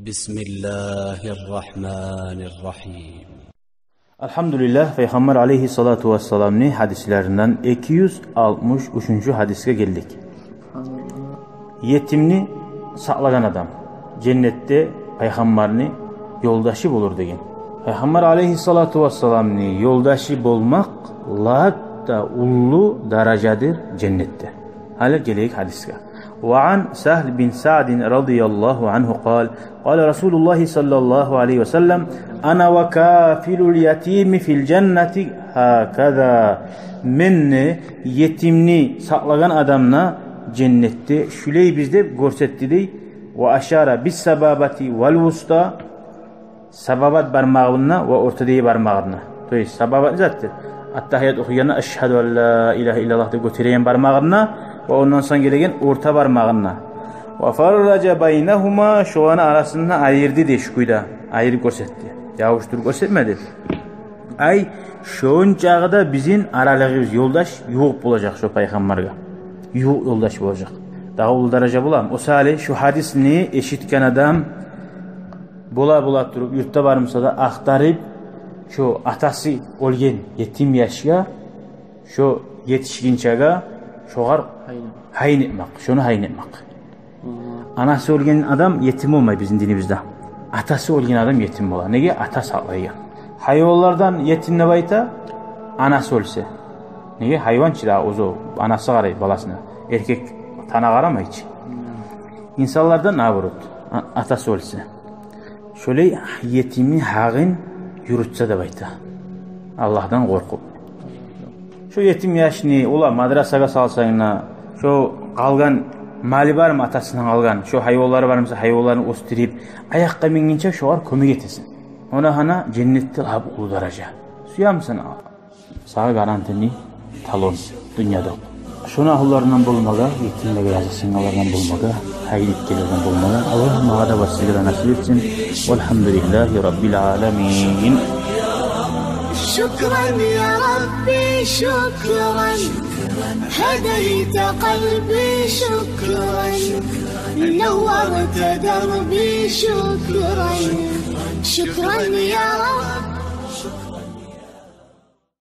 Bismillahirrahmanirrahim. Elhamdülillah, Peygamber aleyhissalatu vesselam'ın hadislerinden 263. hadisке geldik. Yetimni saqlagan adam cennette Peygamberni yoldaşı bulur degen. Peygamber aleyhissalatu vesselam'ın yoldaşı bolmak latta ullu darajadır cennette. Hala geleyik hadiske. وعن سهل بن سعد رضي الله عنه قال قال رسول الله صلى الله عليه وسلم أنا وكافل اليتيم في الجنة هكذا من yetimni saklagan adamna cennette şüley bizde görsetti dey ve aşara bis sababati vel vusta sababat barmağına ve ortadaki barmağına. Toy sababat zattır. Attahiyat okuyana eşhedü en la ilahe illallah de götüreyen barmağına ve ondan sonra gelegen orta parmağına. Ve farraca beynehuma şu an arasında ayırdı de şüküyda. Ayırıp görsetti. Yavuşturup görsetmedi. Ay şoğun çağda bizim aralığımız yoldaş yoğuk bulacak şu peygamberge. Yoğuk yoldaş bulacak. Daha ulu derece bulam. O salih şu hadisini eşitken adam bula durup yurtta varımsa da aktarıp şu atası olgen yetim yaşga şu yetişkin çağa şoğar hayn etmek. Şunu hayn etmek. Anası olgen adam yetim olmay bizim dinimizde. Atası olgen adam yetim olar. Nege? Ata sağlaygan. Hayvanlardan yetimne bayta anası olsa. Nege? Hayvan çıra ozo anası qaraydı balasına. Erkek tana qarama hiç. İnsanlardan naburut. Atası olsa. Şöyle yetimi hağın yürütse de bayta. Allah'tan korkup. Şu yetim yaşını ola madrasaga salsayına, şu kalgan mali var mı atasından algan, şu hayvanları var mı hayvanlarını ostirip ayakka mingince şu var kömük etesin. Ona hana cennette lab ulu daraja. Suya mısın? Sağa garantini talon dünyada. Şuna ahullarından bulmaga, yetimlere yazısın alarından bulmaga, hayretkelerden bulmaga. Allah mağada vasıgıda nasip etsin. Velhamdülillahi Rabbil alemin. شكرا يا ربي شكرا هديت قلبي شكرا نورت دربي شكرا شكرا يا رب